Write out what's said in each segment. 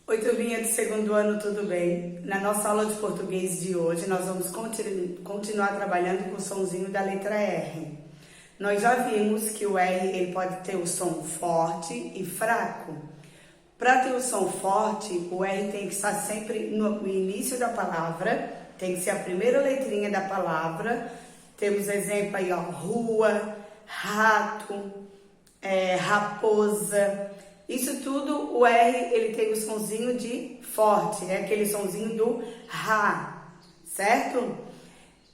Oi, turminha do segundo ano, tudo bem? Na nossa aula de português de hoje, nós vamos continuar trabalhando com o sonzinho da letra R. Nós já vimos que o R ele pode ter o som forte e fraco. Para ter o som forte, o R tem que estar sempre no início da palavra, tem que ser a primeira letrinha da palavra. Temos exemplo aí, ó, rua, rato, raposa. Isso tudo, o R, ele tem o sonzinho de forte, é aquele sonzinho do Rá, certo?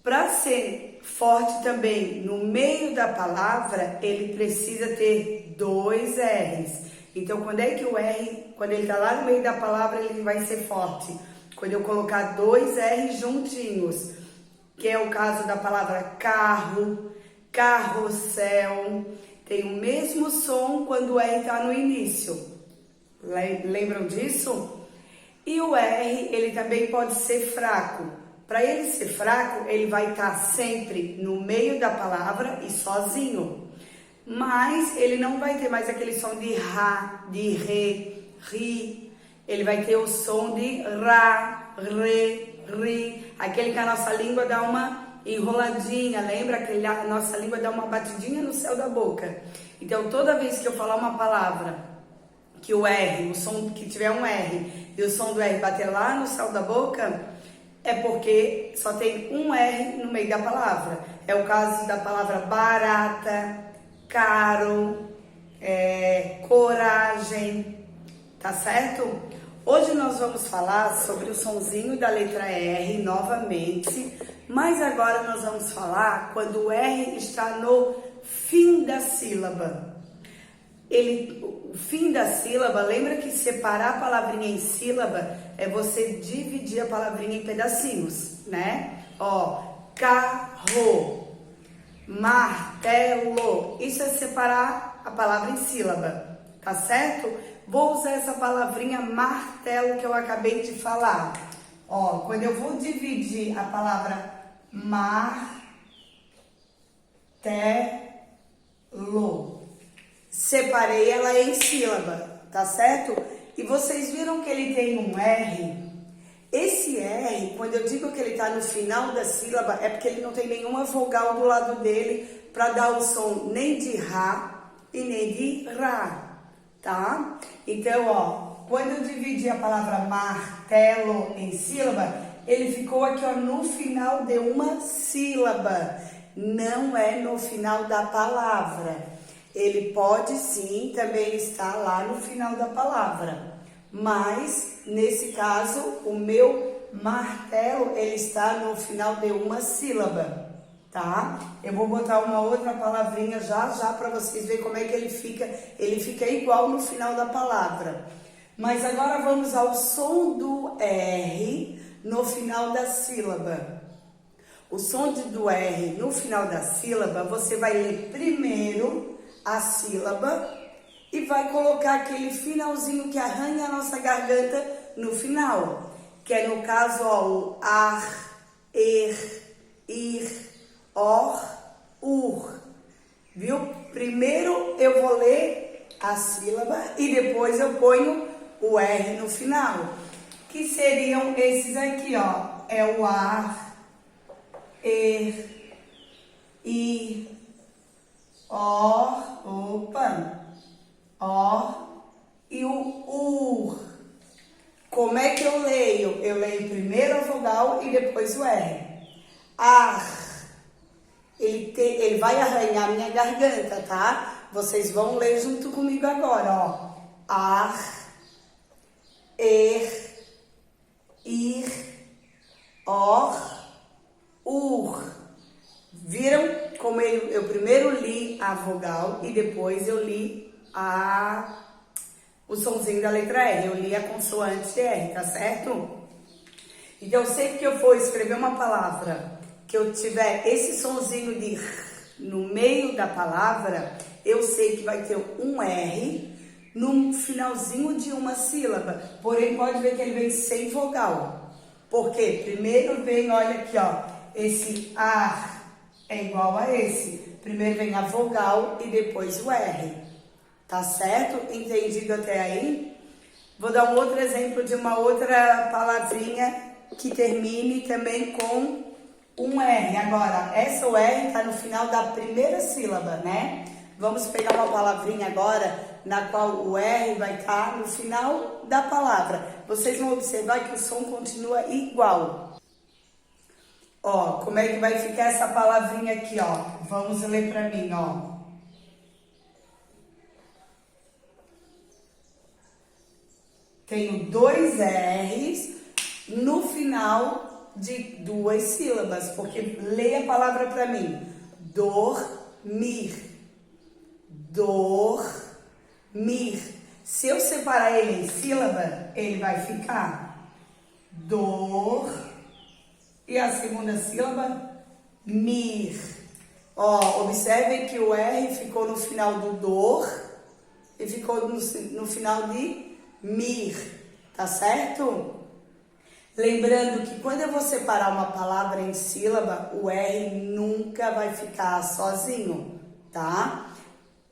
Para ser forte também, no meio da palavra, ele precisa ter dois R's. Então, quando é que o R, quando ele está lá no meio da palavra, ele vai ser forte? Quando eu colocar dois R's juntinhos, que é o caso da palavra carro, carrossel. Tem o mesmo som quando o R está no início. Lembram disso? E o R, ele também pode ser fraco. Para ele ser fraco, ele vai estar sempre no meio da palavra e sozinho. Mas ele não vai ter mais aquele som de Rá, de Rê, Ri. Ele vai ter o som de Rá, Rê, Ri. Aquele que a nossa língua dá uma enroladinha, lembra que a nossa língua dá uma batidinha no céu da boca. Então, toda vez que eu falar uma palavra que o R, o som que tiver um R e o som do R bater lá no céu da boca, é porque só tem um R no meio da palavra. É o caso da palavra barata, caro, coragem, tá certo? Hoje nós vamos falar sobre o sonzinho da letra R novamente, mas agora nós vamos falar quando o R está no fim da sílaba. O fim da sílaba, lembra que separar a palavrinha em sílaba é você dividir a palavrinha em pedacinhos, né? Ó, carro, martelo, isso é separar a palavra em sílaba, tá certo? Vou usar essa palavrinha martelo que eu acabei de falar. Ó, quando eu vou dividir a palavra martelo, separei ela em sílaba, tá certo? E vocês viram que ele tem um R? Esse R, quando eu digo que ele tá no final da sílaba, é porque ele não tem nenhuma vogal do lado dele para dar o som nem de Rá e nem de Rá. Tá? Então, ó, quando eu dividi a palavra martelo em sílaba, ele ficou aqui, ó, no final de uma sílaba. Não é no final da palavra. Ele pode sim também estar lá no final da palavra. Mas, nesse caso, o meu martelo, ele está no final de uma sílaba. Tá? Eu vou botar uma outra palavrinha já para vocês verem como é que ele fica igual no final da palavra. Mas agora vamos ao som do R no final da sílaba. O som do R no final da sílaba, você vai ler primeiro a sílaba e vai colocar aquele finalzinho que arranha a nossa garganta no final, que é no caso, ó, o ar, ir, or, ur, viu? Primeiro eu vou ler a sílaba e depois eu ponho o R no final, que seriam esses aqui, ó, é o ar, ir, or, e o ur. Como é que eu leio? Eu leio primeiro a vogal e depois o R. Ar. Ele vai arranhar minha garganta, tá? Vocês vão ler junto comigo agora, ó. Ar, ir, or, ur. Viram como eu primeiro li a vogal e depois eu li o sonzinho da letra R. Eu li a consoante R, tá certo? Então, sempre que eu for escrever uma palavra que eu tiver esse sonzinho de R no meio da palavra, eu sei que vai ter um R no finalzinho de uma sílaba. Porém, pode ver que ele vem sem vogal. Por quê? Primeiro vem, olha aqui, ó, esse ar é igual a esse. Primeiro vem a vogal e depois o R. Tá certo? Entendido até aí? Vou dar um outro exemplo de uma outra palavrinha que termine também com um R. Agora, essa o R está no final da primeira sílaba, né? Vamos pegar uma palavrinha agora na qual o R vai estar no final da palavra. Vocês vão observar que o som continua igual. Ó, como é que vai ficar essa palavrinha aqui, ó? Vamos ler para mim, ó. Tenho dois R's no final de duas sílabas, porque leia a palavra para mim. Dormir. Dormir. Se eu separar ele em sílaba, ele vai ficar dor e a segunda sílaba mir. Ó, observem que o R ficou no final do dor e ficou no final de mir, tá certo? Lembrando que quando eu vou separar uma palavra em sílaba, o R nunca vai ficar sozinho, tá?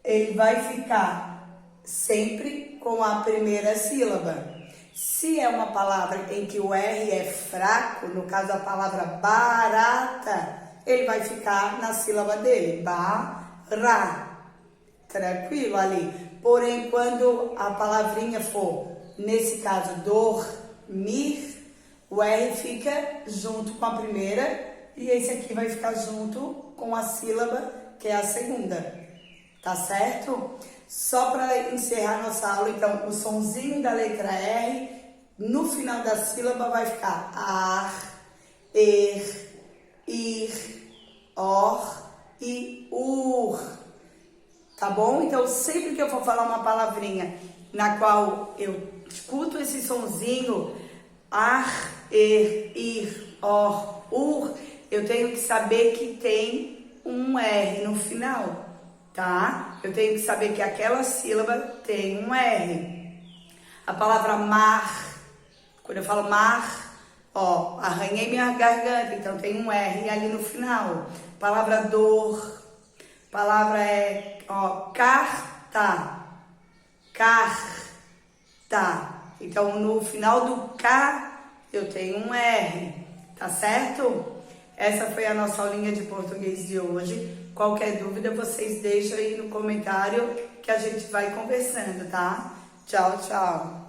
Ele vai ficar sempre com a primeira sílaba. Se é uma palavra em que o R é fraco, no caso a palavra barata, ele vai ficar na sílaba dele, bará, tranquilo ali. Porém, quando a palavrinha for, nesse caso, dormir, o R fica junto com a primeira e esse aqui vai ficar junto com a sílaba, que é a segunda. Tá certo? Só para encerrar nossa aula, então, o sonzinho da letra R, no final da sílaba vai ficar ar, ir, or e ur. Tá bom? Então, sempre que eu for falar uma palavrinha na qual eu escuto esse sonzinho, ar, ir, or, ur, eu tenho que saber que tem um R no final, tá? Eu tenho que saber que aquela sílaba tem um R. A palavra mar, quando eu falo mar, ó, arranhei minha garganta, então tem um R ali no final. Palavra dor, palavra ó, carta, então no final do K eu tenho um R, tá certo? Essa foi a nossa aulinha de português de hoje. Qualquer dúvida vocês deixam aí no comentário que a gente vai conversando, tá? Tchau, tchau!